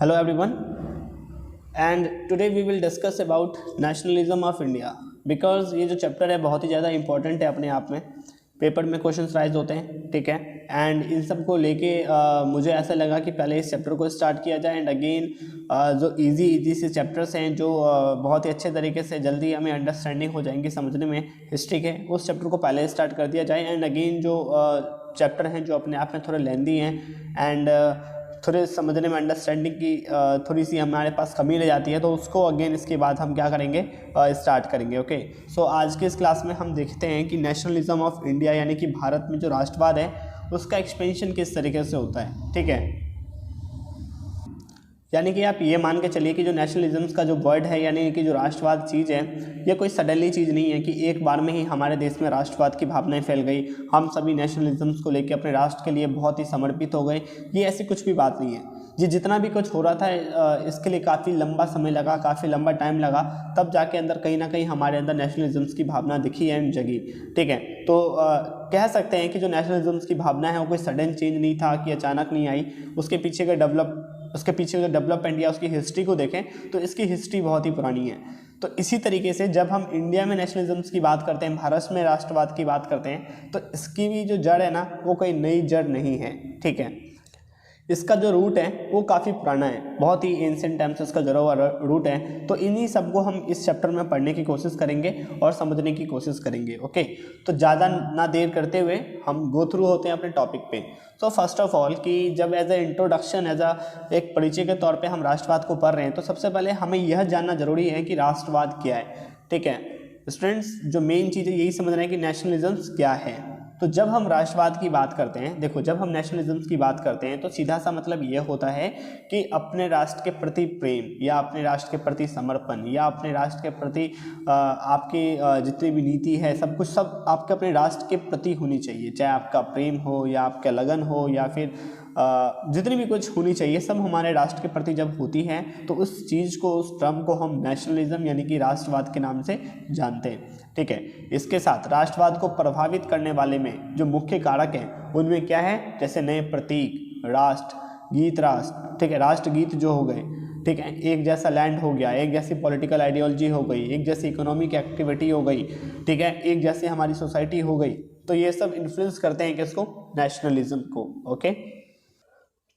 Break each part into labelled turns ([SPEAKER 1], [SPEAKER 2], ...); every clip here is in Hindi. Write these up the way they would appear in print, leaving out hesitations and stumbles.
[SPEAKER 1] Hello everyone, and today we will discuss about nationalism of India because ये जो चैप्टर है बहुत ही ज़्यादा इंपॉर्टेंट है अपने आप में। पेपर में क्वेश्चंस राइज होते हैं, ठीक है। एंड इन सब को लेके मुझे ऐसा लगा कि पहले इस चैप्टर को स्टार्ट किया जाए एंड अगेन जो इजी से चैप्टर्स हैं जो बहुत ही अच्छे तरीके से जल्दी हमें अंडरस्टैंडिंग हो जाएंगी समझने में हिस्ट्री के, उस चैप्टर को पहले स्टार्ट कर दिया जाए। एंड अगेन जो चैप्टर हैं जो अपने आप में थोड़े लेंदी हैं एंड थोड़े समझने में अंडरस्टैंडिंग की थोड़ी सी हमारे पास कमी रह जाती है, तो उसको अगेन इसके बाद हम क्या करेंगे, स्टार्ट करेंगे। ओके, सो आज के इस क्लास में हम देखते हैं कि नेशनलिज्म ऑफ इंडिया यानी कि भारत में जो राष्ट्रवाद है उसका एक्सपेंशन किस तरीके से होता है, ठीक है। यानी कि आप ये मान के चलिए कि जो नेशनलिज्म का जो वर्ड है यानी कि जो राष्ट्रवाद चीज़ है, ये कोई सडनली चीज़ नहीं है कि एक बार में ही हमारे देश में राष्ट्रवाद की भावनाएं फैल गई, हम सभी नेशनलिज्म्स को लेकर अपने राष्ट्र के लिए बहुत ही समर्पित हो गए। ये ऐसी कुछ भी बात नहीं है। ये जितना भी कुछ हो रहा था इसके लिए काफ़ी लंबा समय लगा, काफ़ी लंबा टाइम लगा, तब जाके अंदर कहीं ना कहीं हमारे अंदर नेशनलिज्म्स की भावना दिखी एंड जगी, ठीक है। तो कह सकते हैं कि जो नेशनलिज्म्स की भावना है वो कोई सडन चेंज नहीं था कि अचानक नहीं आई। उसके पीछे जो डेवलपमेंट या उसकी हिस्ट्री को देखें तो इसकी हिस्ट्री बहुत ही पुरानी है। तो इसी तरीके से जब हम इंडिया में नेशनलिज्म्स की बात करते हैं, भारत में राष्ट्रवाद की बात करते हैं, तो इसकी भी जो जड़ है ना वो कोई नई जड़ नहीं है, ठीक है। इसका जो रूट है वो काफ़ी पुराना है, बहुत ही एंशिएंट टाइम से इसका जुड़ा हुआ रूट है। तो इन्हीं सब को हम इस चैप्टर में पढ़ने की कोशिश करेंगे और समझने की कोशिश करेंगे। ओके, तो ज़्यादा ना देर करते हुए हम गो थ्रू होते हैं अपने टॉपिक पे। तो फर्स्ट ऑफ ऑल कि जब एज ए इंट्रोडक्शन, एज एक परिचय के तौर पे हम राष्ट्रवाद को पढ़ रहे हैं, तो सबसे पहले हमें यह जानना जरूरी है कि राष्ट्रवाद क्या है, ठीक है। स्टूडेंट्स, जो मेन चीज़ है यही समझना है कि नेशनलिज्म क्या है। तो जब हम राष्ट्रवाद की बात करते हैं, देखो जब हम नेशनलिज्म की बात करते हैं तो सीधा सा मतलब ये होता है कि अपने राष्ट्र के प्रति प्रेम या अपने राष्ट्र के प्रति समर्पण या अपने राष्ट्र के प्रति आपकी जितनी भी नीति है सब कुछ सब आपके अपने राष्ट्र के प्रति होनी चाहिए, चाहे आपका प्रेम हो या आपका लगन हो या फिर जितनी भी कुछ होनी चाहिए सब हमारे राष्ट्र के प्रति जब होती है तो उस चीज़ को, उस टर्म को हम नेशनलिज्म यानी कि राष्ट्रवाद के नाम से जानते हैं, ठीक है। इसके साथ राष्ट्रवाद को प्रभावित करने वाले में जो मुख्य कारक हैं उनमें क्या है, जैसे नए प्रतीक, राष्ट्र गीत, ठीक है, राष्ट्रगीत जो हो गए, ठीक है, एक जैसा लैंड हो गया, एक जैसी पॉलिटिकल आइडियोलॉजी हो गई, एक जैसी इकोनॉमिक एक्टिविटी हो गई, ठीक है, एक जैसी हमारी सोसाइटी हो गई। तो ये सब इन्फ्लुएंस करते हैं किसको, नेशनलिज्म को। ओके,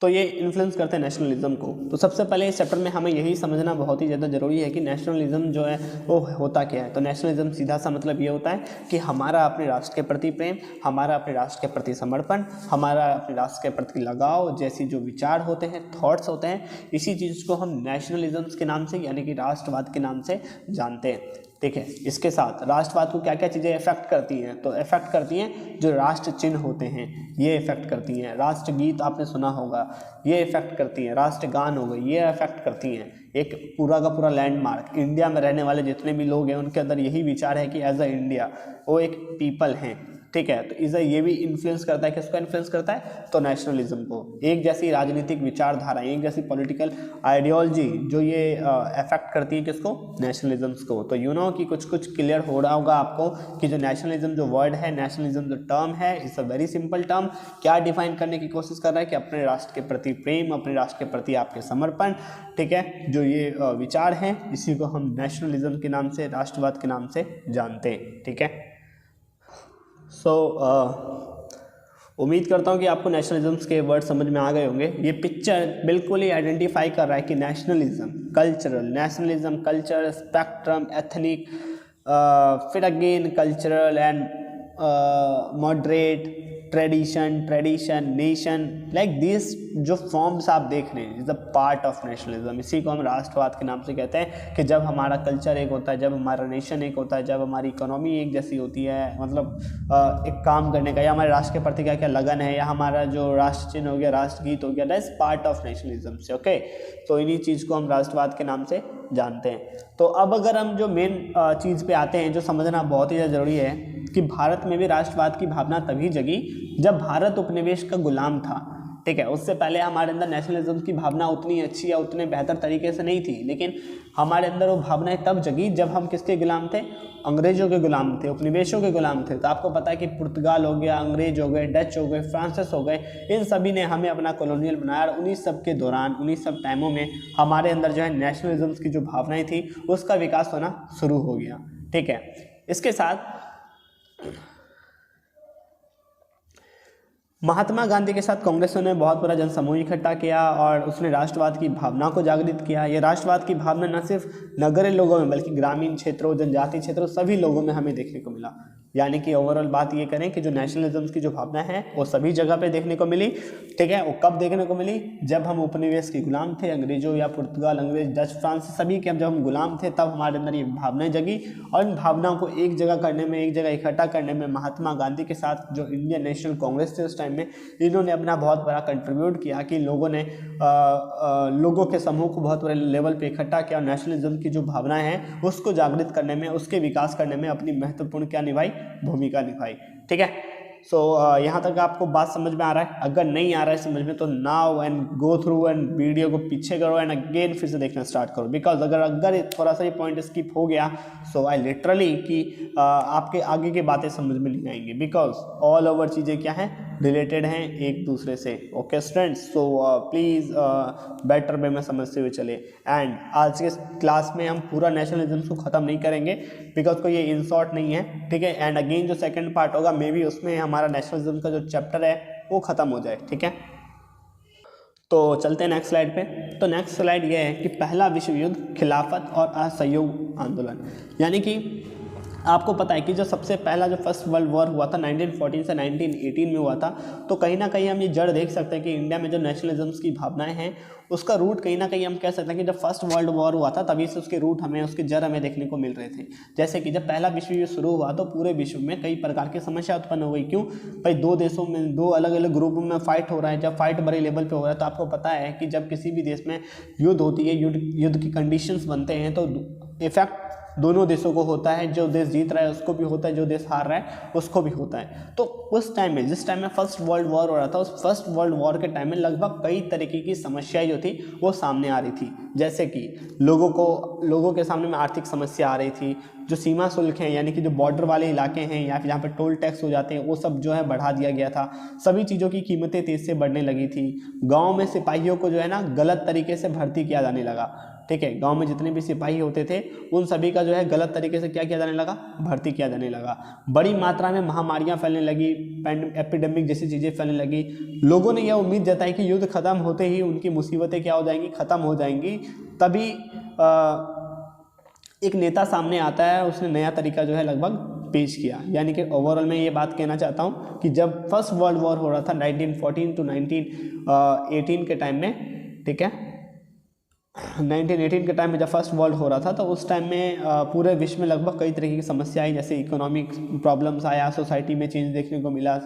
[SPEAKER 1] तो ये इन्फ्लुएंस करते हैं नेशनलिज्म को। तो सबसे पहले इस चैप्टर में हमें यही समझना बहुत ही ज़्यादा जरूरी है कि नेशनलिज्म जो है वो होता क्या है। तो नेशनलिज्म सीधा सा मतलब ये होता है कि हमारा अपने राष्ट्र के प्रति प्रेम, हमारा अपने राष्ट्र के प्रति समर्पण, हमारा अपने राष्ट्र के प्रति लगाव जैसी जो विचार होते हैं, थॉट्स होते हैं, इसी चीज़ को हम नेशनलिज्म के नाम से यानी कि राष्ट्रवाद के नाम से जानते हैं, ठीक है। इसके साथ राष्ट्रवाद को क्या क्या चीज़ें इफेक्ट करती हैं, तो इफेक्ट करती हैं जो राष्ट्र चिन्ह होते हैं, ये इफेक्ट करती हैं। राष्ट्रगीत आपने सुना होगा, ये इफेक्ट करती हैं। राष्ट्रगान हो गई, ये इफेक्ट करती हैं। एक पूरा का पूरा लैंडमार्क, इंडिया में रहने वाले जितने भी लोग हैं उनके अंदर यही विचार है कि एज अ इंडिया वो एक पीपल हैं, ठीक है। तो इसे ये भी इन्फ्लुएंस करता है, किसको इन्फ्लुएंस करता है, तो नेशनलिज्म को। एक जैसी राजनीतिक विचारधारा, एक जैसी पॉलिटिकल आइडियोलॉजी जो ये अफेक्ट करती है किसको, नेशनलिज्म को। तो यू नो कि कुछ क्लियर हो रहा होगा आपको कि जो नेशनलिज्म जो वर्ड है, नेशनलिज्म जो टर्म है, it's a very simple term. क्या डिफाइन करने की कोशिश कर रहा है कि अपने राष्ट्र के प्रति प्रेम, अपने राष्ट्र के प्रति आपके समर्पण, ठीक है, जो ये विचार हैं इसी को हम नेशनलिज्म के नाम से, राष्ट्रवाद के नाम से जानते हैं, ठीक है। सो उम्मीद करता हूँ कि आपको नेशनलिज्म के वर्ड समझ में आ गए होंगे। ये पिक्चर बिल्कुल ही आइडेंटिफाई कर रहा है कि nationalism, cultural, nationalism, culture, spectrum, ethnic, फिर again cultural and moderate, tradition, nation, like this जो फॉर्म्स आप देख रहे हैं is a part of nationalism. इसी को हम राष्ट्रवाद के नाम से कहते हैं कि जब हमारा कल्चर एक होता है, जब हमारा नेशन एक होता है, जब हमारी इकोनॉमी एक जैसी होती है, मतलब एक काम करने का, या हमारे राष्ट्र के प्रति क्या क्या लगन है, या हमारा जो राष्ट्र चिन्ह हो गया, राष्ट्रगीत हो गया, that is part of nationalism से। ओके, तो इन्हीं चीज़ को हम राष्ट्रवाद के नाम से जानते हैं। तो अब अगर हम जो मेन चीज़ पे आते हैं, जो समझना बहुत ही ज़्यादा ज़रूरी है कि भारत में भी राष्ट्रवाद की भावना तभी जगी जब भारत उपनिवेश का गुलाम था। ठीक है। उससे पहले हमारे अंदर नेशनलिज्म की भावना उतनी अच्छी या उतने बेहतर तरीके से नहीं थी, लेकिन हमारे अंदर वो भावनाएं तब जगी जब हम किसके गुलाम थे? अंग्रेजों के गुलाम थे, उपनिवेशों के गुलाम थे। तो आपको पता है कि पुर्तगाल हो गया, अंग्रेज हो गए, डच हो गए, फ्रांसिस हो गए, इन सभी ने हमें अपना कॉलोनियल बनाया और उन्हीं सब के दौरान, उन्हीं सब टाइमों में हमारे अंदर जो है नेशनलिज्म की जो भावनाएं थी उसका विकास होना शुरू हो गया। ठीक है। इसके साथ महात्मा गांधी के साथ कांग्रेस ने बहुत बड़ा जनसमूह इकट्ठा किया और उसने राष्ट्रवाद की भावना को जागृत किया। यह राष्ट्रवाद की भावना न सिर्फ नगरीय लोगों में बल्कि ग्रामीण क्षेत्रों, जनजातीय क्षेत्रों, सभी लोगों में हमें देखने को मिला। यानी कि ओवरऑल बात ये करें कि जो नेशनलिज्म की जो भावना है वो सभी जगह पे देखने को मिली। ठीक है। वो कब देखने को मिली? जब हम उपनिवेश के गुलाम थे, अंग्रेजों या पुर्तगाल, अंग्रेज, डच, फ्रांस, सभी के जब हम गुलाम थे तब हमारे अंदर ये भावनाएं जगी और इन भावनाओं को एक जगह करने में, एक जगह इकट्ठा करने में महात्मा गांधी के साथ जो इंडियन नेशनल कांग्रेस थे उस टाइम में, इन्होंने अपना बहुत बड़ा कंट्रीब्यूट किया कि लोगों ने लोगों के समूह को बहुत बड़े लेवल पे इकट्ठा किया और नेशनलिज्म की जो भावनाएं हैं उसको जागृत करने में, उसके विकास करने में अपनी महत्वपूर्ण क्या निभाई? भूमिका निभाई। ठीक है। सो यहाँ तक आपको बात समझ में आ रहा है? अगर नहीं आ रहा है समझ में तो now and go through and video को पीछे करो एंड अगेन फिर से देखना स्टार्ट करो, बिकॉज अगर थोड़ा सा ये पॉइंट स्किप हो गया सो आई लिटरली कि आपके आगे की बातें समझ में नहीं आएंगी, बिकॉज ऑल ओवर चीज़ें क्या हैं? रिलेटेड हैं एक दूसरे से। Okay students, so please better way में समझते हुए चले। एंड आज के क्लास में हम पूरा नेशनलिज्म को ख़त्म नहीं करेंगे बिकॉज कोई ये इन शॉर्ट नहीं है। ठीक है। एंड अगेन जो सेकंड पार्ट होगा मे बी उसमें हमारा नेशनलिज्म का जो चैप्टर है वो ख़त्म हो जाए। ठीक है। तो चलते हैं नेक्स्ट स्लाइड पे। तो नेक्स्ट स्लाइड ये है कि पहला विश्व युद्ध, खिलाफत और असहयोग आंदोलन। यानी कि आपको पता है कि जो सबसे पहला जो फर्स्ट वर्ल्ड वॉर हुआ था 1914 से 1918 में हुआ था, तो कहीं ना कहीं हम ये जड़ देख सकते हैं कि इंडिया में जो नेशनलिज्म की भावनाएं हैं उसका रूट कहीं ना कहीं हम कह सकते हैं कि जब फर्स्ट वर्ल्ड वॉर हुआ था तभी से उसके रूट हमें, उसके जड़ हमें देखने को मिल रहे थे। जैसे कि जब पहला विश्व युद्ध शुरू हुआ तो पूरे विश्व में कई प्रकार की समस्या उत्पन्न हो गई। क्यों भाई? दो देशों में, दो अलग अलग ग्रुपों में फाइट हो रहा है। जब फाइट बड़े लेवल पे हो रहा है तो आपको पता है कि जब किसी भी देश में युद्ध होती है, युद्ध की कंडीशंस बनते हैं तो इफेक्ट दोनों देशों को होता है। जो देश जीत रहा है उसको भी होता है, जो देश हार रहा है उसको भी होता है। तो उस टाइम में, जिस टाइम में फर्स्ट वर्ल्ड वॉर हो रहा था, उस फर्स्ट वर्ल्ड वॉर के टाइम में लगभग कई तरीके की समस्याएं जो थी वो सामने आ रही थी। जैसे कि लोगों के सामने में आर्थिक समस्या आ रही थी। जो सीमा शुल्क हैं यानी कि जो बॉर्डर वाले इलाके हैं या फिर जहाँ पर टोल टैक्स हो जाते हैं वो सब जो है बढ़ा दिया गया था। सभी चीज़ों की कीमतें तेज़ से बढ़ने लगी थी। गाँव में सिपाहियों को जो है ना गलत तरीके से भर्ती किया जाने लगा। ठीक है। गांव में जितने भी सिपाही होते थे उन सभी का जो है गलत तरीके से क्या किया जाने लगा? भर्ती किया जाने लगा। बड़ी मात्रा में महामारियां फैलने लगी, एपिडेमिक जैसी चीज़ें फैलने लगी। लोगों ने यह उम्मीद जताई कि युद्ध खत्म होते ही उनकी मुसीबतें क्या हो जाएंगी? ख़त्म हो जाएंगी। तभी एक नेता सामने आता है, उसने नया तरीका जो है लगभग पेश किया। यानी कि ओवरऑल मैं ये बात कहना चाहता हूँ कि जब फर्स्ट वर्ल्ड वॉर हो रहा था 1914 टू 1918 के टाइम में, ठीक है, 1918 के टाइम में जब फर्स्ट वर्ल्ड हो रहा था तो उस टाइम में पूरे विश्व में लगभग कई तरह की समस्या आई। जैसे इकोनॉमिक प्रॉब्लम्स आया, सोसाइटी में चेंज देखने को मिला,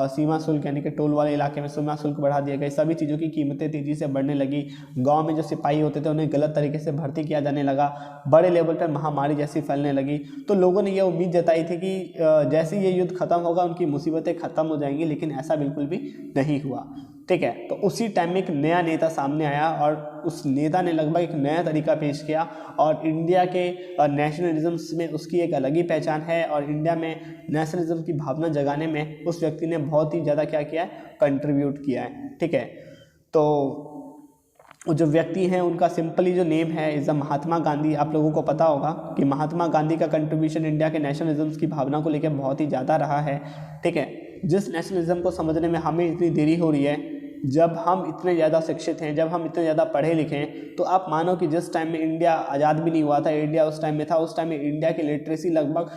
[SPEAKER 1] सीमा शुल्क यानी कि टोल वाले इलाके में सीमा शुल्क बढ़ा दिया गया, सभी चीज़ों की कीमतें तेज़ी से बढ़ने लगी। गांव में जो सिपाही होते थे उन्हें गलत तरीके से भर्ती किया जाने लगा। बड़े लेवल पर महामारी जैसी फैलने लगी। तो लोगों ने यह उम्मीद जताई थी कि जैसे ये युद्ध खत्म होगा उनकी मुसीबतें खत्म हो जाएंगी, लेकिन ऐसा बिल्कुल भी नहीं हुआ। ठीक है। तो उसी टाइम में एक नया नेता सामने आया और उस नेता ने लगभग एक नया तरीका पेश किया और इंडिया के नेशनलिज्म में उसकी एक अलग ही पहचान है और इंडिया में नेशनलिज्म की भावना जगाने में उस व्यक्ति ने बहुत ही ज़्यादा क्या किया है? कंट्रीब्यूट किया है। ठीक है। तो जो व्यक्ति हैं उनका सिंपली जो नेम है इज़ महात्मा गांधी। आप लोगों को पता होगा कि महात्मा गांधी का कंट्रीब्यूशन इंडिया के नेशनलिज्म की भावना को लेकर बहुत ही ज़्यादा रहा है। ठीक है। जिस नेशनलिज्म को समझने में हमें इतनी देरी हो रही है, जब हम इतने ज़्यादा शिक्षित हैं, जब हम इतने ज़्यादा पढ़े लिखे हैं, तो आप मानो कि जिस टाइम में इंडिया आज़ाद भी नहीं हुआ था, इंडिया उस टाइम में था, उस टाइम में इंडिया की लिटरेसी लगभग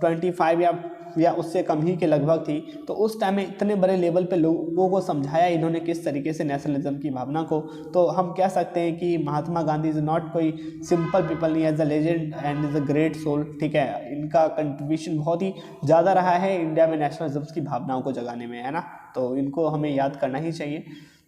[SPEAKER 1] 25 या उससे कम ही के लगभग थी। तो उस टाइम में इतने बड़े लेवल पे लोगों को समझाया इन्होंने किस तरीके से नेशनलिज्म की भावना को। तो हम कह सकते हैं कि महात्मा गांधी इज़ नॉट कोई सिंपल पीपल नहीं, as a legend and is a great soul. ठीक है। इनका कंट्रीब्यूशन बहुत ही ज़्यादा रहा है इंडिया में नेशनलिज्म की भावनाओं को जगाने में, है ना। तो इनको हमें याद करना ही चाहिए।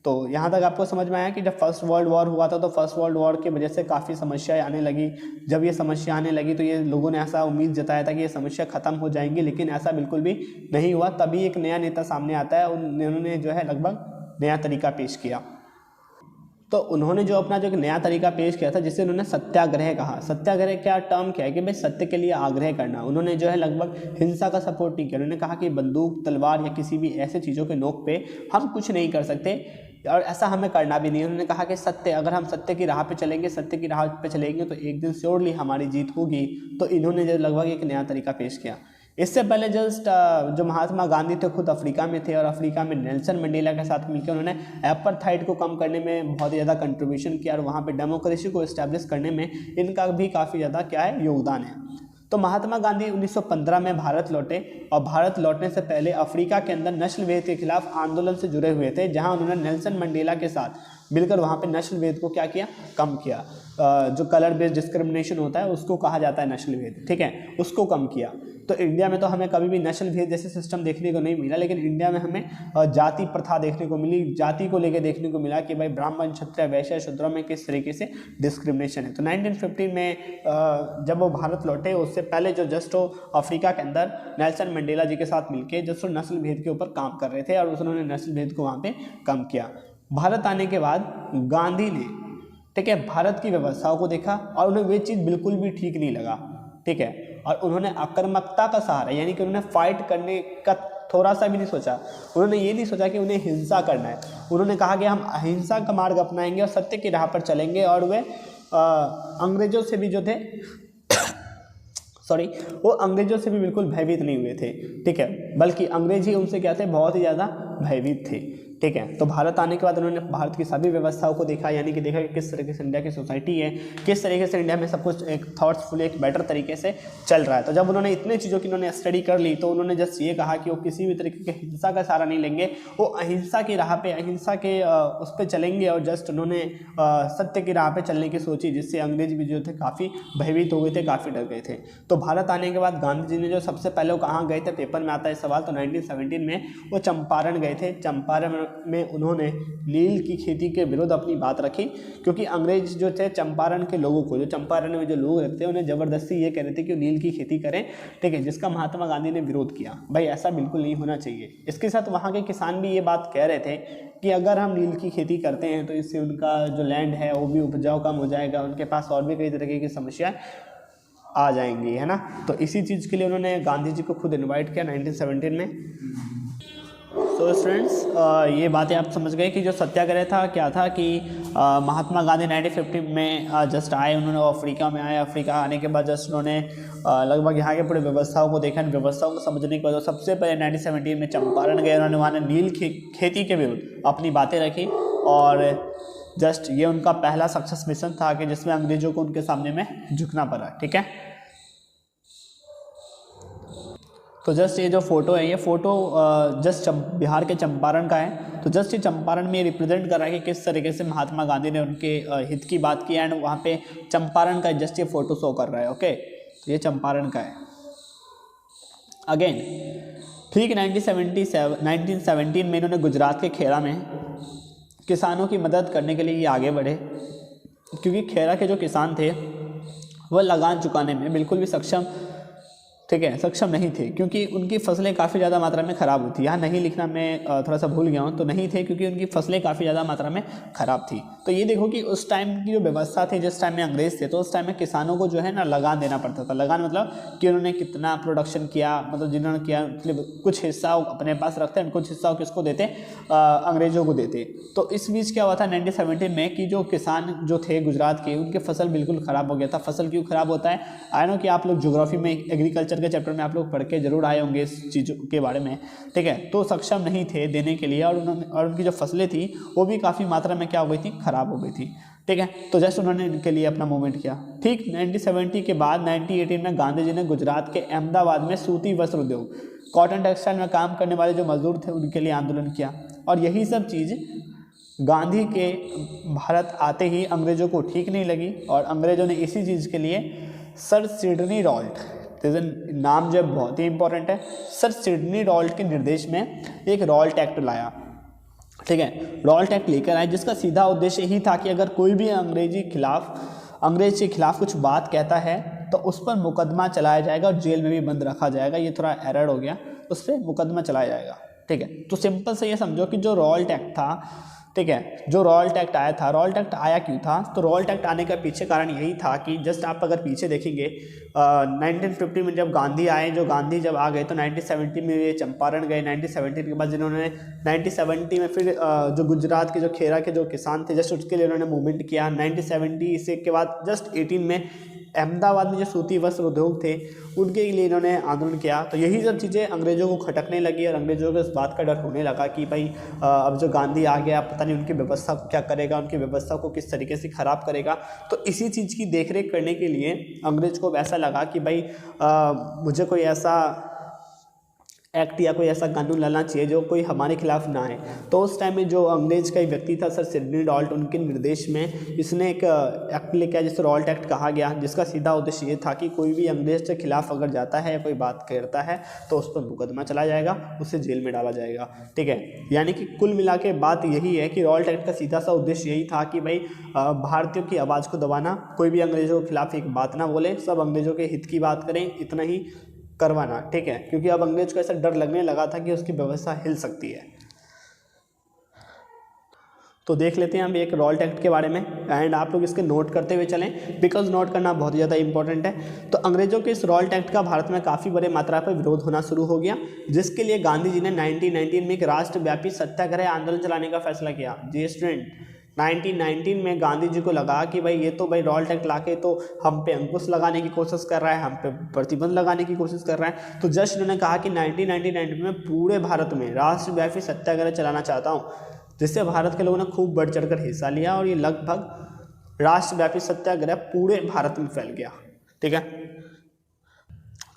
[SPEAKER 1] तो यहाँ तक आपको समझ में आया कि जब फर्स्ट वर्ल्ड वॉर हुआ था तो फर्स्ट वर्ल्ड वॉर की वजह से काफ़ी समस्याएं आने लगी। जब ये समस्या आने लगी तो ये लोगों ने ऐसा उम्मीद जताया था कि ये समस्या ख़त्म हो जाएंगी, लेकिन ऐसा बिल्कुल भी नहीं हुआ। तभी एक नया नेता सामने आता है, उन्होंने जो है लगभग नया तरीका पेश किया। तो उन्होंने जो अपना जो एक नया तरीका पेश किया था जिसे उन्होंने सत्याग्रह कहा। सत्याग्रह क्या टर्म क्या है कि भाई सत्य के लिए आग्रह करना। उन्होंने जो है लगभग हिंसा का सपोर्ट नहीं किया। उन्होंने कहा कि बंदूक, तलवार या किसी भी ऐसे चीज़ों के नोक पे हम कुछ नहीं कर सकते और ऐसा हमें करना भी नहीं। उन्होंने कहा कि सत्य, अगर हम सत्य की राह पे चलेंगे, सत्य की राह पे चलेंगे तो एक दिन श्योरली हमारी जीत होगी। तो इन्होंने जो लगभग एक नया तरीका पेश किया। इससे पहले जस्ट जो महात्मा गांधी थे खुद अफ्रीका में थे और अफ्रीका में नेल्सन मंडेला के साथ मिलकर उन्होंने एपार्थाइड को कम करने में बहुत ज़्यादा कंट्रीब्यूशन किया और वहाँ पे डेमोक्रेसी को इस्टेब्लिश करने में इनका भी काफ़ी ज़्यादा क्या है योगदान है। तो महात्मा गांधी 1915 में भारत लौटे और भारत लौटने से पहले अफ्रीका के अंदर नस्लभेद के खिलाफ आंदोलन से जुड़े हुए थे, जहां उन्होंने नेल्सन मंडेला के साथ मिलकर वहां पे नस्लभेद को क्या किया, कम किया। जो कलर बेस्ड डिस्क्रिमिनेशन होता है उसको कहा जाता है नस्लभेद, ठीक है, उसको कम किया। तो इंडिया में तो हमें कभी भी नस्लभेद जैसे सिस्टम देखने को नहीं मिला, लेकिन इंडिया में हमें जाति प्रथा देखने को मिली, जाति को लेकर देखने को मिला कि भाई ब्राह्मण, क्षत्रिय, वैश्य, शूद्रों में किस तरीके से डिस्क्रिमिनेशन है। तो 1915 में जब वो भारत लौटे उससे पहले जो जस्ट अफ्रीका के अंदर नेल्सन मंडेला जी के साथ मिलकर जस्ट नस्लभेद के ऊपर काम कर रहे थे और उन्होंने नस्लभेद को वहाँ पे कम किया। भारत आने के बाद गांधी ने, ठीक है, भारत की व्यवस्थाओं को देखा और उन्हें वे चीज़ बिल्कुल भी ठीक नहीं लगा, ठीक है, और उन्होंने आक्रामकता का सहारा यानी कि उन्होंने फाइट करने का थोड़ा सा भी नहीं सोचा। उन्होंने ये नहीं सोचा कि उन्हें हिंसा करना है। उन्होंने कहा कि हम अहिंसा का मार्ग अपनाएंगे और सत्य की राह पर चलेंगे। और वे अंग्रेजों से भी जो थे वो अंग्रेजों से भी बिल्कुल भयभीत नहीं हुए थे, ठीक है, बल्कि अंग्रेज ही उनसे क्या थे, बहुत ही ज़्यादा भयभीत थे, ठीक है। तो भारत आने के बाद उन्होंने भारत की सभी व्यवस्थाओं को देखा, यानी कि देखा कि किस तरीके से इंडिया की सोसाइटी है, किस तरीके से इंडिया में सब कुछ एक थॉट्सफुल एक बेटर तरीके से चल रहा है। तो जब उन्होंने इतने चीज़ों की उन्होंने स्टडी कर ली तो उन्होंने जस्ट ये कहा कि वो किसी भी तरीके के हिंसा का सहारा नहीं लेंगे, वो अहिंसा की राह पे, अहिंसा के उस पर चलेंगे और जस्ट उन्होंने सत्य की राह पे चलने की सोची, जिससे अंग्रेज भी जो थे काफ़ी भयभीत हो गए थे, काफ़ी डर गए थे। तो भारत आने के बाद गांधी जी ने जो सबसे पहले वो कहाँ गए थे, पेपर में आता है सवाल, तो 1917 में वो चंपारण गए थे। चंपारण में उन्होंने नील की खेती के विरुद्ध अपनी बात रखी, क्योंकि अंग्रेज जो थे चंपारण के लोगों को, जो चंपारण में जो लोग रहते हैं, उन्हें ज़बरदस्ती ये कह रहे थे कि नील की खेती करें, ठीक है, जिसका महात्मा गांधी ने विरोध किया। भाई ऐसा बिल्कुल नहीं होना चाहिए। इसके साथ वहाँ के किसान भी ये बात कह रहे थे कि अगर हम नील की खेती करते हैं तो इससे उनका जो लैंड है वो भी उपजाऊ कम हो जाएगा, उनके पास और भी कई तरीके की समस्याएं आ जाएंगी, है ना। तो इसी चीज़ के लिए उन्होंने गांधी जी को खुद इनवाइट किया 1917 में। तो स्टूडेंट्स ये बातें आप समझ गए कि जो सत्याग्रह था क्या था कि महात्मा गांधी 1950 में जस्ट आए, उन्होंने अफ्रीका में आए। अफ्रीका आने के बाद जस्ट उन्होंने लगभग यहाँ के पूरे व्यवस्थाओं को देखा। व्यवस्थाओं को समझने के बाद सबसे पहले 1917 में चंपारण गए, उन्होंने वहाँ नील खेती के विरुद्ध अपनी बातें रखी और जस्ट ये उनका पहला सक्सेस मिशन था कि जिसमें अंग्रेजों को उनके सामने में झुकना पड़ा, ठीक है। तो जस्ट ये जो फोटो है, ये फोटो जस्ट बिहार के चंपारण का है। तो जस्ट ये चंपारण में रिप्रेजेंट कर रहा है कि किस तरीके से महात्मा गांधी ने उनके हित की बात की, एंड वहाँ पे चंपारण का जस्ट ये फोटो शो कर रहा है, ओके। तो ये चंपारण का है। अगेन ठीक 1917 में इन्होंने गुजरात के खेड़ा में किसानों की मदद करने के लिए ये आगे बढ़े, क्योंकि खेड़ा के जो किसान थे वह लगान चुकाने में बिल्कुल भी सक्षम, ठीक है, सक्षम नहीं थे, क्योंकि उनकी फसलें काफ़ी ज़्यादा मात्रा में ख़राब हुई थी। यहाँ नहीं लिखना, मैं थोड़ा सा भूल गया हूँ, तो नहीं थे क्योंकि उनकी फसलें काफ़ी ज़्यादा मात्रा में ख़राब थी। तो ये देखो कि उस टाइम की जो व्यवस्था थी, जिस टाइम में अंग्रेज थे, तो उस टाइम में किसानों को जो है ना लगान देना पड़ता था। लगान मतलब कि उन्होंने कितना प्रोडक्शन किया, मतलब जिन्होंने किया, मतलब कुछ हिस्सा अपने पास रखते हैं, कुछ हिस्सा किसको देते, अंग्रेजों को देते। तो इस बीच क्या हुआ था 1917 में कि जो किसान जो थे गुजरात के, उनके फसल बिल्कुल ख़राब हो गया था। फसल क्यों ख़राब होता है, आई नो कि आप लोग ज्योग्राफी में एग्रीकल्चर के चैप्टर में आप लोग पढ़ के जरूर आए होंगे इस चीज़ों के बारे में, ठीक है। तो सक्षम नहीं थे देने के लिए, और उनकी जो फसलें थी वो भी काफ़ी मात्रा में क्या हो गई थी, ख़राब हो गई थी, ठीक है। तो जैसे उन्होंने इनके लिए अपना मूवमेंट किया। ठीक 1970 के बाद 1918 में गांधी जी ने गुजरात के अहमदाबाद में सूती वस्त्र उद्योग, कॉटन टेक्सटाइल में काम करने वाले जो मजदूर थे उनके लिए आंदोलन किया। और यही सब चीज़ गांधी के भारत आते ही अंग्रेज़ों को ठीक नहीं लगी, और अंग्रेज़ों ने इसी चीज़ के लिए सर सिडनी रॉल्ट, नाम जो बहुत ही इंपॉर्टेंट है, सर सिडनी रॉल्ट के निर्देश में एक रॉल्ट एक्ट लाया, ठीक है। रॉल्ट एक्ट लेकर आए, जिसका सीधा उद्देश्य ही था कि अगर कोई भी अंग्रेज के खिलाफ कुछ बात कहता है तो उस पर मुकदमा चलाया जाएगा और जेल में भी बंद रखा जाएगा। ये थोड़ा एरर हो गया, उस पर मुकदमा चलाया जाएगा, ठीक है। तो सिंपल से ये समझो कि जो रॉल्ट एक्ट था, ठीक है, जो रॉल्ट एक्ट आया था, रॉल्ट एक्ट आया क्यों था? तो रॉल्ट एक्ट आने का पीछे कारण यही था कि जस्ट आप अगर पीछे देखेंगे 1950 में जब गांधी आए, जो गांधी जब आ गए तो 1970 में ये चंपारण गए, 1970 के बाद जिन्होंने 1970 में फिर जो गुजरात के जो खेरा के जो किसान थे जस्ट उसके लिए उन्होंने मूवमेंट किया। 1970 से के बाद जस्ट 18 में अहमदाबाद में जो सूती वस्त्र उद्योग थे उनके लिए इन्होंने आंदोलन किया। तो यही सब चीज़ें अंग्रेज़ों को खटकने लगी और अंग्रेज़ों को इस बात का डर होने लगा कि भाई अब जो गांधी आ गया पता नहीं उनकी व्यवस्था को क्या करेगा, उनकी व्यवस्था को किस तरीके से ख़राब करेगा। तो इसी चीज़ की देखरेख करने के लिए अंग्रेज़ को वैसा लगा कि भाई मुझे कोई ऐसा एक्ट या कोई ऐसा कानून लाना चाहिए जो कोई हमारे खिलाफ ना आए। तो उस टाइम में जो अंग्रेज़ का एक व्यक्ति था सर सिडनी रॉल्ट, उनके निर्देश में इसने एक एक्ट लेके आया जिसे रॉल्ट एक्ट कहा गया, जिसका सीधा उद्देश्य ये था कि कोई भी अंग्रेज़ के खिलाफ अगर जाता है या कोई बात करता है तो उस पर मुकदमा चला जाएगा, उसे जेल में डाला जाएगा। ठीक है, यानी कि कुल मिला के बात यही है कि रॉल्ट एक्ट का सीधा सा उद्देश्य यही था कि भाई भारतीयों की आवाज़ को दबाना, कोई भी अंग्रेज़ों के खिलाफ एक बात ना बोले, सब अंग्रेज़ों के हित की बात करें, इतना ही करवाना। ठीक है, क्योंकि अब अंग्रेज को ऐसा डर लगने लगा था कि उसकी व्यवस्था हिल सकती है। तो देख लेते हैं हम एक रॉल्ट एक्ट के बारे में एंड आप लोग इसके नोट करते हुए चलें, बिकॉज नोट करना बहुत ज़्यादा इंपॉर्टेंट है। तो अंग्रेजों के इस रॉल्ट एक्ट का भारत में काफ़ी बड़े मात्रा पर विरोध होना शुरू हो गया, जिसके लिए गांधी जी ने 1919 में एक राष्ट्रव्यापी सत्याग्रह आंदोलन चलाने का फैसला किया। जी स्टूडेंट, 1919 में गांधी जी को लगा कि भाई ये तो भाई रॉल्ट एक्ट लाके तो हम पे अंकुश लगाने की कोशिश कर रहा है, हम पे प्रतिबंध लगाने की कोशिश कर रहा है। तो जस्ट उन्होंने कहा कि 1919 में पूरे भारत में राष्ट्रव्यापी सत्याग्रह चलाना चाहता हूँ, जिससे भारत के लोगों ने खूब बढ़ चढ़कर हिस्सा लिया और ये लगभग राष्ट्रव्यापी सत्याग्रह पूरे भारत में फैल गया। ठीक है,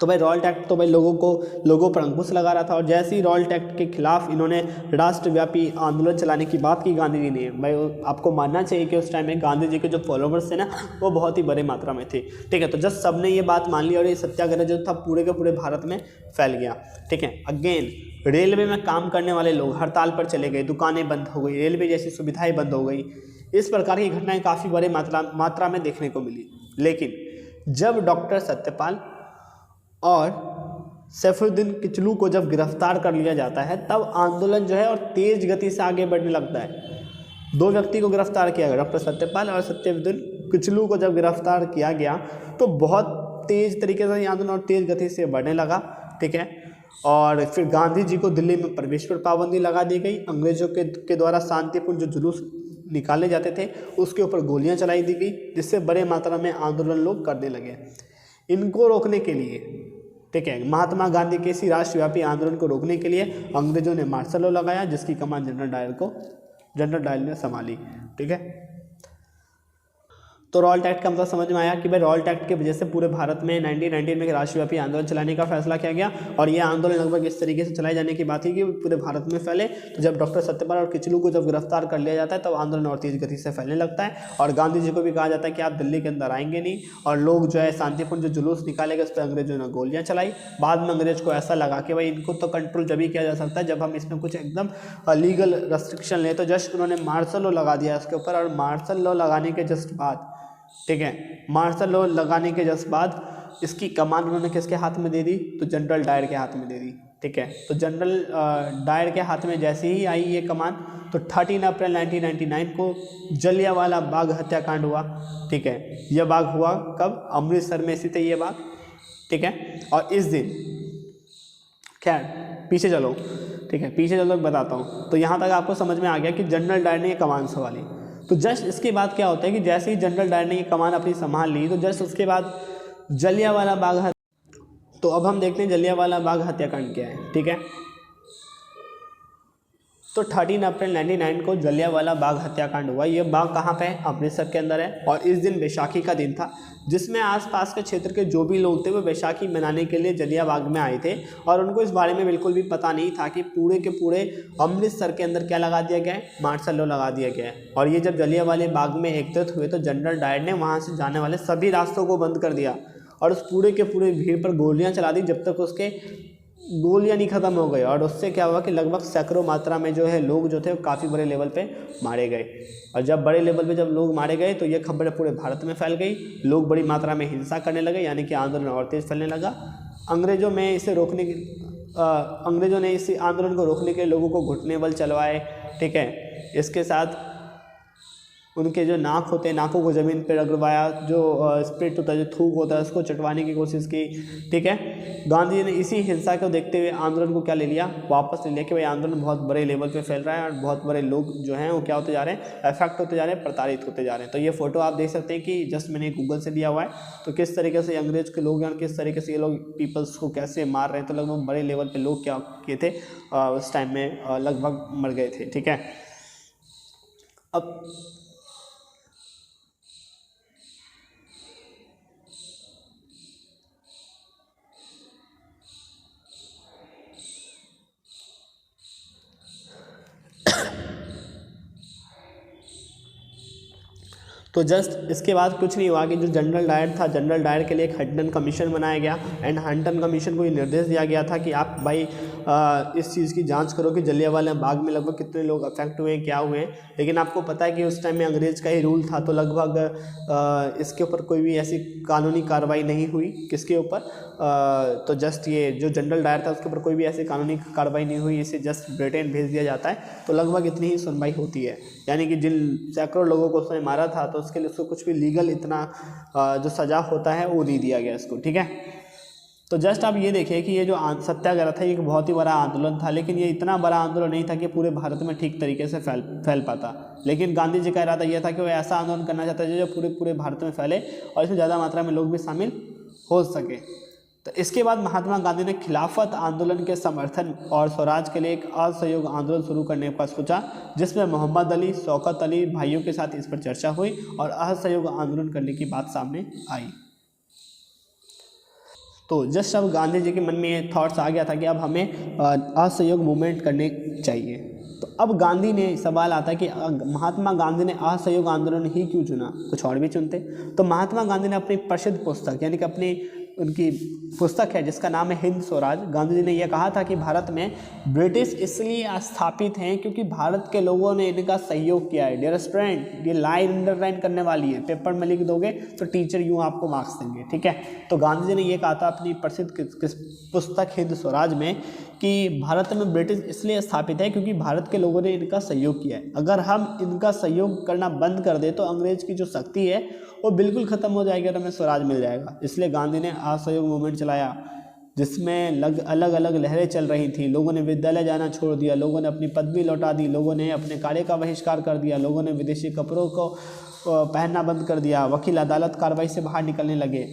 [SPEAKER 1] तो भाई रॉल्ट एक्ट तो भाई लोगों पर अंकुश लगा रहा था और जैसे ही रॉल्ट एक्ट के खिलाफ इन्होंने राष्ट्रव्यापी आंदोलन चलाने की बात की गांधी जी ने, भाई आपको मानना चाहिए कि उस टाइम में गांधी जी के जो फॉलोवर्स थे ना वो बहुत ही बड़े मात्रा में थे। ठीक है, तो जस्ट सब ने ये बात मान ली और ये सत्याग्रह जो था पूरे के पूरे भारत में फैल गया। ठीक है, अगेन रेलवे में काम करने वाले लोग हड़ताल पर चले गए, दुकानें बंद हो गई, रेलवे जैसी सुविधाएँ बंद हो गई, इस प्रकार की घटनाएँ काफ़ी बड़े मात्रा में देखने को मिली। लेकिन जब डॉक्टर सत्यपाल और सैफुद्दीन किचलू को जब गिरफ्तार कर लिया जाता है तब आंदोलन जो है और तेज गति से आगे बढ़ने लगता है। दो व्यक्ति को गिरफ्तार किया गया, डॉक्टर सत्यपाल और सैफुद्दीन किचलू को जब गिरफ्तार किया गया तो बहुत तेज तरीके से आंदोलन और तेज गति से बढ़ने लगा। ठीक है, और फिर गांधी जी को दिल्ली में प्रवेश पर पाबंदी लगा दी गई। अंग्रेजों के द्वारा शांतिपूर्ण जो जुलूस निकाले जाते थे उसके ऊपर गोलियां चलाई दी गई, जिससे बड़े मात्रा में आंदोलन लोग करने लगे। इनको रोकने के लिए, ठीक है, महात्मा गांधी के इसी राष्ट्रव्यापी आंदोलन को रोकने के लिए अंग्रेजों ने मार्शल लॉ लगाया, जिसकी कमान जनरल डायल ने संभाली। ठीक है, तो रॉल्ट एक्ट का मतलब समझ में आया कि भाई रॉल्ट एक्ट की वजह से पूरे भारत में 1919 में राष्ट्रव्यापी आंदोलन चलाने का फैसला किया गया और यह आंदोलन लगभग इस तरीके से चलाए जाने की बात थी कि पूरे भारत में फैले। तो जब डॉक्टर सत्यपाल और किचलू को जब गिरफ्तार कर लिया जाता है तब आंदोलन और तेज गति से फैलने लगता है और गांधी जी को भी कहा जाता है कि आप दिल्ली के अंदर आएंगे नहीं, और लोग जो है शांतिपूर्ण जो जुलूस निकालेंगे उस पर अंग्रेजों ने गोलियाँ चलाई। बाद में अंग्रेज को ऐसा लगा कि भाई इनको तो कंट्रोल जब ही किया जा सकता है जब हम इसमें कुछ एकदम लीगल रेस्ट्रिक्शन लें। तो जस्ट उन्होंने मार्शल लॉ लगा दिया इसके ऊपर, और मार्शल लॉ लगाने के जस्ट बाद, ठीक है, मार्शल लॉ लगाने के जस्ट बाद इसकी कमान उन्होंने किसके हाथ में दे दी? तो जनरल डायर के हाथ में दे दी। ठीक है, तो जनरल डायर के हाथ में जैसे ही आई ये कमान तो 13 अप्रैल 1999 को जलियांवाला बाग हत्याकांड हुआ। ठीक है, यह बाग हुआ कब? अमृतसर में स्थित है ये बाग। ठीक है, और इस दिन, खैर पीछे चलो, ठीक है, पीछे चलो बताता हूँ। तो यहाँ तक आपको समझ में आ गया कि जनरल डायर ने ये कमान संभाली। तो जस्ट इसके बाद क्या होता है कि जैसे ही जनरल डायर ने ये कमान अपनी संभाल ली तो जस्ट उसके बाद जलियांवाला बाग, तो अब हम देखते हैं जलियांवाला बाग हत्याकांड क्या है। ठीक है, तो 13 अप्रैल 1999 को जलियांवाला बाग हत्याकांड हुआ। ये बाग कहाँ पे है? अमृतसर के अंदर है। और इस दिन बैसाखी का दिन था, जिसमें आसपास के क्षेत्र के जो भी लोग थे वो बैसाखी मनाने के लिए जलिया बाग में आए थे और उनको इस बारे में बिल्कुल भी पता नहीं था कि पूरे के पूरे अमृतसर के अंदर क्या लगा दिया गया है? मार्शल लॉ लगा दिया गया है। और ये जब जलियांवाले बाग में एकत्रित हुए तो जनरल डायर ने वहाँ से जाने वाले सभी रास्तों को बंद कर दिया और उस पूरे के पूरे भीड़ पर गोलियाँ चला दी जब तक उसके गोलियां नहीं खत्म हो गई। और उससे क्या हुआ कि लगभग सैकड़ों मात्रा में जो है लोग जो थे वो काफ़ी बड़े लेवल पे मारे गए। और जब बड़े लेवल पे जब लोग मारे गए तो ये खबर पूरे भारत में फैल गई, लोग बड़ी मात्रा में हिंसा करने लगे, यानी कि आंदोलन और तेज फैलने लगा। अंग्रेजों में इसे रोकने की अंग्रेज़ों ने इस आंदोलन को रोकने के लिए लोगों को घुटने बल चलवाए, ठीक है। इसके साथ उनके जो नाक होते हैं, नाकों को ज़मीन पर रगड़वाया, जो स्पिरिट होता है, जो थूक होता है, उसको चटवाने की कोशिश की, ठीक है। गांधी जी ने इसी हिंसा को देखते हुए आंदोलन को क्या ले लिया, वापस ले लिया कि भाई आंदोलन बहुत बड़े लेवल पे फैल रहा है और बहुत बड़े लोग जो हैं वो क्या होते जा रहे हैं, अफेक्ट होते जा रहे हैं, प्रताड़ित होते जा रहे हैं। तो ये फोटो आप देख सकते हैं कि जस्ट मैंने गूगल से लिया हुआ है। तो किस तरीके से अंग्रेज के लोग हैं और किस तरीके से ये लोग पीपल्स को कैसे मार रहे हैं। तो लगभग बड़े लेवल पर लोग क्या किए थे, उस टाइम में लगभग मर गए थे, ठीक है। अब तो जस्ट इसके बाद कुछ नहीं हुआ कि जो जनरल डायर था, जनरल डायर के लिए एक हंटन कमीशन बनाया गया एंड हंटन कमीशन को ये निर्देश दिया गया था कि आप भाई इस चीज़ की जांच करो कि जलियांवाला बाग में लगभग कितने लोग अफेक्ट हुए हैं, क्या हुए हैं। लेकिन आपको पता है कि उस टाइम में अंग्रेज़ का ही रूल था, तो लगभग इसके ऊपर कोई भी ऐसी कानूनी कार्रवाई नहीं हुई। किसके ऊपर, तो जस्ट ये जो जनरल डायर था उसके ऊपर कोई भी ऐसी कानूनी कार्रवाई नहीं हुई, इसे जस्ट ब्रिटेन भेज दिया जाता है। तो लगभग इतनी ही सुनवाई होती है, यानी कि जिन सैकड़ों लोगों को उसने मारा था तो उसके लिए उसको कुछ भी लीगल इतना जो सज़ा होता है वो नहीं दिया गया इसको, ठीक है। तो जस्ट आप ये देखिए कि ये जो सत्याग्रह था ये एक बहुत ही बड़ा आंदोलन था, लेकिन ये इतना बड़ा आंदोलन नहीं था कि पूरे भारत में ठीक तरीके से फैल पाता। लेकिन गांधी जी का इरादा यह था कि वो ऐसा आंदोलन करना चाहता है जो पूरे भारत में फैले और इसमें ज़्यादा मात्रा में लोग भी शामिल हो सके। तो इसके बाद महात्मा गांधी ने खिलाफत आंदोलन के समर्थन और स्वराज के लिए एक असहयोग आंदोलन शुरू करने का सोचा, जिसमें मोहम्मद अली, शौकत अली भाइयों के साथ इस पर चर्चा हुई और असहयोग आंदोलन करने की बात सामने आई। तो जस्ट अब गांधी जी के मन में ये थॉट्स आ गया था कि अब हमें असहयोग मूवमेंट करने चाहिए। तो अब गांधी ने सवाल आता है कि महात्मा गांधी ने असहयोग आंदोलन ही क्यों चुना, कुछ और भी चुनते। तो महात्मा गांधी ने अपनी प्रसिद्ध पुस्तक यानी कि अपनी उनकी पुस्तक है जिसका नाम है हिंद स्वराज, गांधी जी ने यह कहा था कि भारत में ब्रिटिश इसलिए स्थापित हैं क्योंकि भारत के लोगों ने इनका सहयोग किया है। डियर स्टूडेंट, ये लाइन अंडरलाइन करने वाली है, पेपर में लिख दोगे तो टीचर यूँ आपको मार्क्स देंगे, ठीक है। तो गांधी जी ने यह कहा था अपनी प्रसिद्ध पुस्तक हिंद स्वराज में कि भारत में ब्रिटिश इसलिए स्थापित है क्योंकि भारत के लोगों ने इनका सहयोग किया है। अगर हम इनका सहयोग करना बंद कर दें तो अंग्रेज़ की जो शक्ति है वो बिल्कुल ख़त्म हो जाएगी और हमें स्वराज मिल जाएगा। इसलिए गांधी ने असहयोग मूवमेंट चलाया, जिसमें अलग अलग लहरें चल रही थी। लोगों ने विद्यालय जाना छोड़ दिया, लोगों ने अपनी पदवी लौटा दी, लोगों ने अपने कार्य का बहिष्कार कर दिया, लोगों ने विदेशी कपड़ों को पहनना बंद कर दिया, वकील अदालत कार्रवाई से बाहर निकलने लगे।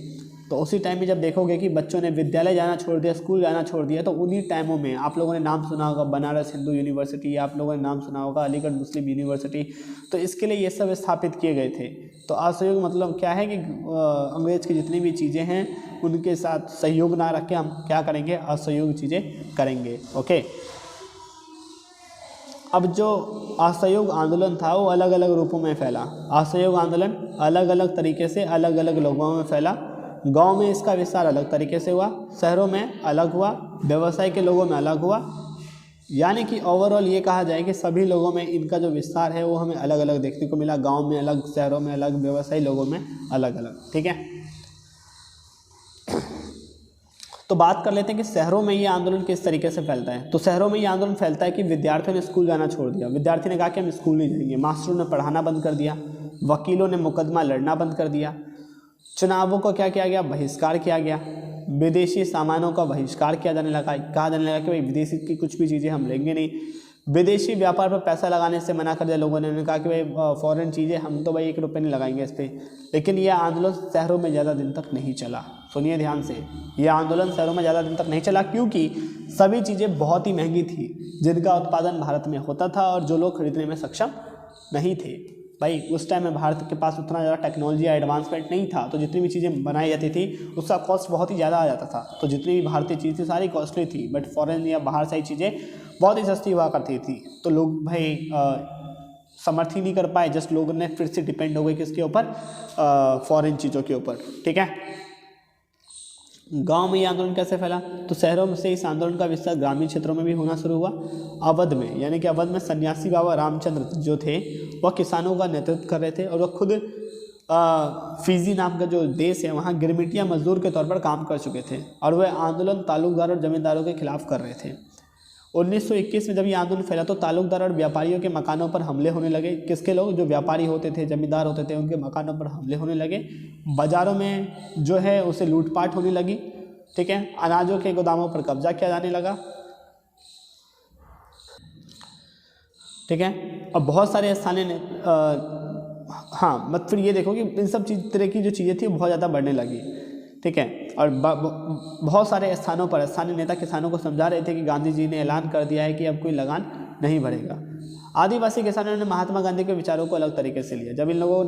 [SPEAKER 1] तो उसी टाइम में जब देखोगे कि बच्चों ने विद्यालय जाना छोड़ दिया, स्कूल जाना छोड़ दिया, तो उन्हीं टाइमों में आप लोगों ने नाम सुना होगा बनारस हिंदू यूनिवर्सिटी, आप लोगों ने नाम सुना होगा अलीगढ़ मुस्लिम यूनिवर्सिटी। तो इसके लिए ये सब स्थापित किए गए थे। तो असहयोग मतलब क्या है कि अंग्रेज़ की जितनी भी चीज़ें हैं उनके साथ सहयोग ना रख के हम क्या करेंगे, असहयोग चीज़ें करेंगे, ओके। अब जो असहयोग आंदोलन था वो अलग अलग रूपों में फैला। असहयोग आंदोलन अलग अलग तरीके से अलग अलग लोगों में फैला। गांव में इसका विस्तार अलग तरीके से हुआ, शहरों में अलग हुआ, व्यवसाय के लोगों में अलग हुआ। यानी कि ओवरऑल ये कहा जाए कि सभी लोगों में इनका जो विस्तार है वो हमें अलग अलग देखने को मिला। गांव में अलग, शहरों में अलग, व्यवसायी लोगों में अलग अलग, ठीक है। तो बात कर लेते हैं कि शहरों में ये आंदोलन किस तरीके से फैलता है। तो शहरों में ये आंदोलन फैलता है कि विद्यार्थियों ने स्कूल जाना छोड़ दिया। विद्यार्थी ने कहा कि हम स्कूल नहीं जाएंगे, मास्टरों ने पढ़ाना बंद कर दिया, वकीलों ने मुकदमा लड़ना बंद कर दिया, चुनावों को क्या किया गया, बहिष्कार किया गया, विदेशी सामानों का बहिष्कार किया जाने लगा। कहा जाने लगा कि भाई विदेशी की कुछ भी चीज़ें हम लेंगे नहीं। विदेशी व्यापार पर पैसा लगाने से मना कर दिया लोगों ने। उन्होंने कहा कि भाई फॉरेन चीज़ें हम तो भाई 1 रुपये नहीं लगाएंगे इस पर। लेकिन यह आंदोलन शहरों में ज़्यादा दिन तक नहीं चला। सुनिए ध्यान से, यह आंदोलन शहरों में ज़्यादा दिन तक नहीं चला क्योंकि सभी चीज़ें बहुत ही महंगी थी जिनका उत्पादन भारत में होता था और जो लोग खरीदने में सक्षम नहीं थे। भाई उस टाइम में भारत के पास उतना ज़्यादा टेक्नोलॉजी या एडवांसमेंट नहीं था, तो जितनी भी चीज़ें बनाई जाती थी उसका कॉस्ट बहुत ही ज़्यादा आ जाता था। तो जितनी भी भारतीय चीज़ थी सारी कॉस्टली थी, बट फॉरेन या बाहर से ही चीज़ें बहुत ही सस्ती हुआ करती थी। तो लोग भाई समर्थ ही नहीं कर पाए। जस्ट लोगों ने फिर से डिपेंड हो गए किसके ऊपर, फॉरेन चीज़ों के ऊपर, ठीक है। गांव में ये आंदोलन कैसे फैला, तो शहरों में से इस आंदोलन का विस्तार ग्रामीण क्षेत्रों में भी होना शुरू हुआ। अवध में, यानी कि अवध में सन्यासी बाबा रामचंद्र जो थे वह किसानों का नेतृत्व कर रहे थे और वह खुद फिजी नाम का जो देश है वहाँ गिरमिटिया मजदूर के तौर पर काम कर चुके थे और वह आंदोलन तालुकदार और जमींदारों के खिलाफ कर रहे थे। 1921 में जब ये आंदोलन फैला तो तालुकदार और व्यापारियों के मकानों पर हमले होने लगे। किसके लोग? जो व्यापारी होते थे, जमींदार होते थे, उनके मकानों पर हमले होने लगे। बाज़ारों में जो है उसे लूटपाट होने लगी। ठीक है, अनाजों के गोदामों पर कब्जा किया जाने लगा। ठीक है, और बहुत सारे स्थानीय हाँ मत फिर ये देखो कि इन सब तरह की जो चीज़ें थी बहुत ज़्यादा बढ़ने लगी। ठीक है, और बहुत सारे स्थानों पर स्थानीय नेता किसानों को समझा रहे थे कि गांधी जी ने ऐलान कर दिया है कि अब कोई लगान नहीं बढ़ेगा। आदिवासी किसानों ने महात्मा गांधी के विचारों को अलग तरीके से लिया। जब इन लोगों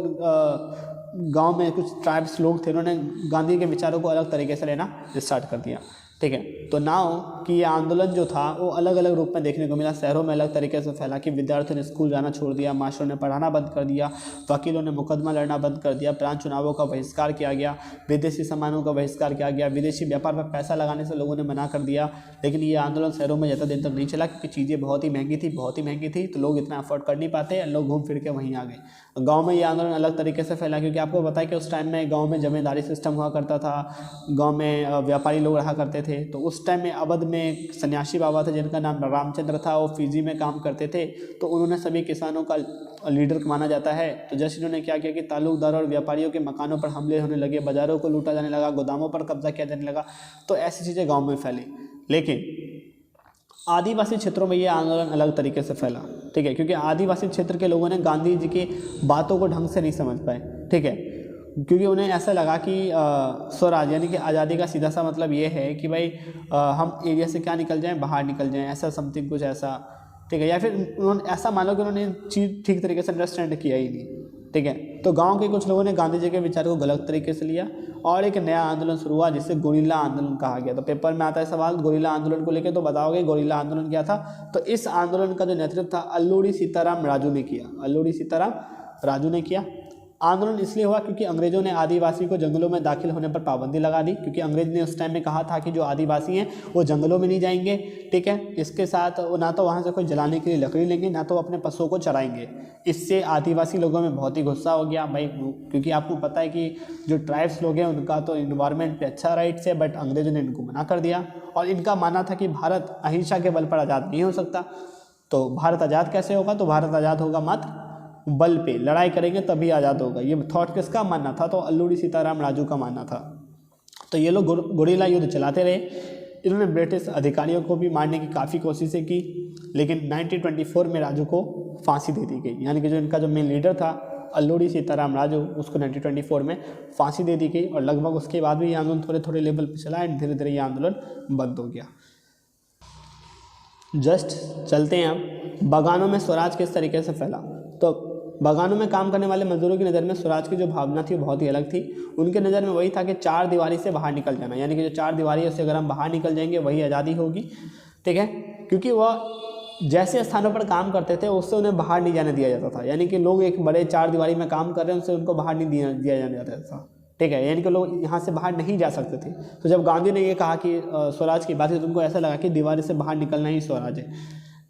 [SPEAKER 1] गांव में कुछ ट्राइब्स लोग थे, उन्होंने गांधी के विचारों को अलग तरीके से लेना स्टार्ट कर दिया। ठीक है, तो नाउ कि ये आंदोलन जो था वो अलग अलग रूप में देखने को मिला। शहरों में अलग तरीके से फैला कि विद्यार्थियों ने स्कूल जाना छोड़ दिया, मास्टरों ने पढ़ाना बंद कर दिया, वकीलों ने मुकदमा लड़ना बंद कर दिया, प्रांत चुनावों का बहिष्कार किया गया, विदेशी सामानों का बहिष्कार किया गया, विदेशी व्यापार पर पैसा लगाने से लोगों ने मना कर दिया। लेकिन ये आंदोलन शहरों में ज़्यादा दिन तक नहीं चला क्योंकि चीज़ें बहुत ही महंगी थी, तो लोग इतना अफोर्ड कर नहीं पाते, लोग घूम फिर के वहीं आ गए। गाँव में ये आंदोलन अलग तरीके से फैला क्योंकि आपको पता है कि उस टाइम में गाँव में जमींदारी सिस्टम हुआ करता था, गाँव में व्यापारी लोग रहा करते थे। तो उस टाइम में अवध में एक सन्यासी बाबा थे जिनका नाम रामचंद्र था, वो फिजी में काम करते थे। तो उन्होंने सभी किसानों का लीडर माना जाता है। तो जैसे इन्होंने क्या किया कि तालुकदार और व्यापारियों के मकानों पर हमले होने लगे, बाज़ारों को लूटा जाने लगा, गोदामों पर कब्जा किया जाने लगा। तो ऐसी चीज़ें गाँव में फैली। लेकिन आदिवासी क्षेत्रों में ये आंदोलन अलग तरीके से फैला। ठीक है, क्योंकि आदिवासी क्षेत्र के लोगों ने गांधी जी की बातों को ढंग से नहीं समझ पाए। ठीक है, क्योंकि उन्हें ऐसा लगा कि स्वराज यानी कि आज़ादी का सीधा सा मतलब ये है कि भाई हम एरिया से क्या निकल जाएं, बाहर निकल जाएं, ऐसा समथिंग कुछ ऐसा। ठीक है, या फिर उन्होंने ऐसा मानो कि उन्होंने चीज़ ठीक तरीके से अंडरस्टैंड किया ही नहीं। ठीक है, तो गांव के कुछ लोगों ने गांधी जी के विचार को गलत तरीके से लिया और एक नया आंदोलन शुरू हुआ जिसे गोरिल्ला आंदोलन कहा गया। तो पेपर में आता है सवाल गोरिल्ला आंदोलन को लेकर, तो बताओगे गोरिल्ला आंदोलन क्या था। तो इस आंदोलन का जो नेतृत्व था अल्लूरी सीताराम राजू ने किया। अल्लूरी सीताराम राजू ने किया। आंदोलन इसलिए हुआ क्योंकि अंग्रेजों ने आदिवासी को जंगलों में दाखिल होने पर पाबंदी लगा दी, क्योंकि अंग्रेज ने उस टाइम में कहा था कि जो आदिवासी हैं वो जंगलों में नहीं जाएंगे। ठीक है, इसके साथ ना तो वहाँ से कोई जलाने के लिए लकड़ी लेंगे, ना तो अपने पशुओं को चराएंगे। इससे आदिवासी लोगों में बहुत ही गुस्सा हो गया भाई, क्योंकि आपको पता है कि जो ट्राइब्स लोग हैं उनका तो इन्वायरमेंट पे अच्छा राइट्स है, बट अंग्रेजों ने इनको मना कर दिया। और इनका मानना था कि भारत अहिंसा के बल पर आज़ाद नहीं हो सकता। तो भारत आज़ाद कैसे होगा? तो भारत आज़ाद होगा मात्र बल पे, लड़ाई करेंगे तभी आज़ाद होगा। ये थॉट किसका मानना था? तो अल्लूरी सीताराम राजू का मानना था। तो ये लोग गोरिल्ला युद्ध चलाते रहे। इन्होंने ब्रिटिश अधिकारियों को भी मारने की काफ़ी कोशिशें की, लेकिन 1924 में राजू को फांसी दे दी गई। यानी कि जो इनका जो मेन लीडर था अल्लूरी सीताराम राजू, उसको 1924 में फांसी दे दी गई। और लगभग उसके बाद भी ये आंदोलन थोड़े थोड़े लेवल पर चला एंड धीरे धीरे ये आंदोलन बंद हो गया। जस्ट चलते हैं अब बागानों में स्वराज किस तरीके से फैला। तो बागानों में काम करने वाले मजदूरों की नज़र में स्वराज की जो भावना थी वो बहुत ही अलग थी। उनके नज़र में वही था कि चार दीवारी से बाहर निकल जाना, यानी कि जो चार दीवारी है उससे अगर हम बाहर निकल जाएंगे वही आज़ादी होगी। ठीक है, क्योंकि वह जैसे स्थानों पर काम करते थे उससे उन्हें बाहर नहीं जाने दिया जाता था। यानी कि लोग एक बड़े चार दीवारी में काम कर रहे हैं, उनसे उनको बाहर नहीं दिया जाने जाता था। ठीक है, यानी कि लोग यहाँ से बाहर नहीं जा सकते थे। तो जब गांधी ने ये कहा कि स्वराज की बात है, तो उनको ऐसा लगा कि दीवारी से बाहर निकलना ही स्वराज है।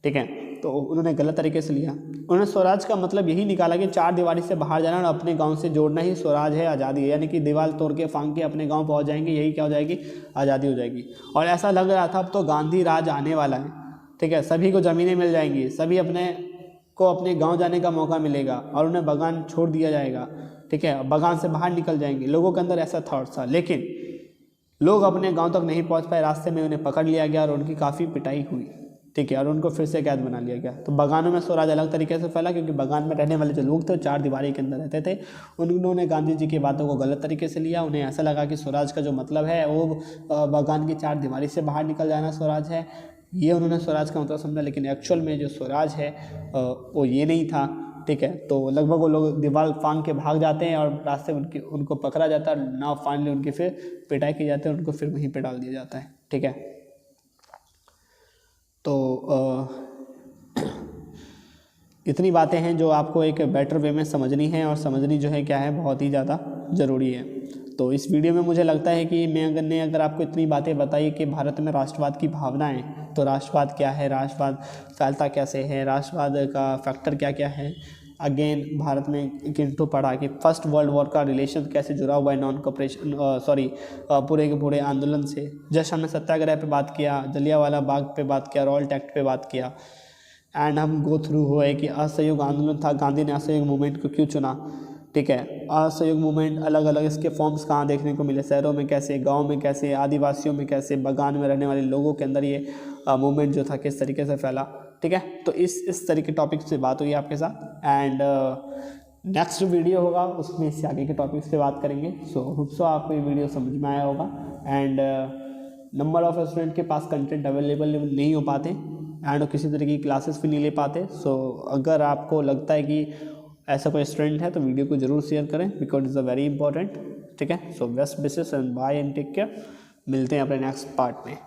[SPEAKER 1] ठीक है, तो उन्होंने गलत तरीके से लिया। उन्होंने स्वराज का मतलब यही निकाला कि चार दीवारी से बाहर जाना और अपने गांव से जोड़ना ही स्वराज है, आज़ादी है। यानी कि दीवार तोड़ के फांग के अपने गांव पहुंच जाएंगे, यही क्या हो जाएगी? आज़ादी हो जाएगी। और ऐसा लग रहा था अब तो गांधी राज आने वाला है। ठीक है, सभी को ज़मीनें मिल जाएंगी, सभी अपने गाँव जाने का मौका मिलेगा और उन्हें बागान छोड़ दिया जाएगा। ठीक है, बागान से बाहर निकल जाएंगे, लोगों के अंदर ऐसा थॉट था। लेकिन लोग अपने गाँव तक नहीं पहुँच पाए, रास्ते में उन्हें पकड़ लिया गया और उनकी काफ़ी पिटाई हुई। ठीक है, और उनको फिर से कैद बना लिया गया। तो बागानों में स्वराज अलग तरीके से फैला, क्योंकि बागान में रहने वाले जो लोग थे चार दीवारी के अंदर रहते थे। उन्होंने गांधी जी की बातों को गलत तरीके से लिया। उन्हें ऐसा लगा कि स्वराज का जो मतलब है वो बागान की चार दीवारी से बाहर निकल जाना स्वराज है, ये उन्होंने स्वराज का मतलब समझा। लेकिन एक्चुअल में जो स्वराज है वो ये नहीं था। ठीक है, तो लगभग वो लोग दीवार फांग के भाग जाते हैं और रास्ते उनको पकड़ा जाता है, नाव फाइनली उनकी फिर पिटाई की जाती है, उनको फिर वहीं पर डाल दिया जाता है। ठीक है, तो इतनी बातें हैं जो आपको एक बेटर वे में समझनी है, और समझनी जो है क्या है, बहुत ही ज़्यादा ज़रूरी है। तो इस वीडियो में मुझे लगता है कि मैंने अगर आपको इतनी बातें बताई कि भारत में राष्ट्रवाद की भावनाएं, तो राष्ट्रवाद क्या है, राष्ट्रवाद फैलता कैसे है, राष्ट्रवाद का फैक्टर क्या क्या है, अगेन भारत में एक इंट्रो पढ़ा कि फर्स्ट वर्ल्ड वॉर का रिलेशन कैसे जुड़ा हुआ है नॉन कॉपरेशन पूरे के पूरे आंदोलन से। जस्ट हमने सत्याग्रह पे बात किया, जलियांवाला बाग पे बात किया, रॉल्ट एक्ट पे बात किया, एंड हम गो थ्रू हुए कि असहयोग आंदोलन था, गांधी ने असहयोग मूवमेंट को क्यों चुना। ठीक है, असहयोग मूवमेंट अलग अलग इसके फॉर्म्स कहाँ देखने को मिले, शहरों में कैसे, गांव में कैसे, आदिवासियों में कैसे, बगान में रहने वाले लोगों के अंदर ये मूवमेंट जो था किस तरीके से फैला। ठीक है, तो इस तरह के टॉपिक से बात हुई आपके साथ, एंड नेक्स्ट वीडियो होगा उसमें इससे आगे के टॉपिक्स पे बात करेंगे। सो होप सो आपको ये वीडियो समझ में आया होगा। एंड नंबर ऑफ स्टूडेंट के पास कंटेंट अवेलेबल नहीं हो पाते एंड किसी तरह की क्लासेस भी नहीं ले पाते। सो अगर आपको लगता है कि ऐसा कोई स्टूडेंट है तो वीडियो को जरूर शेयर करें, because is a very important. ठीक है, so best wishes and bye and take care. मिलते हैं अपने नेक्स्ट पार्ट में।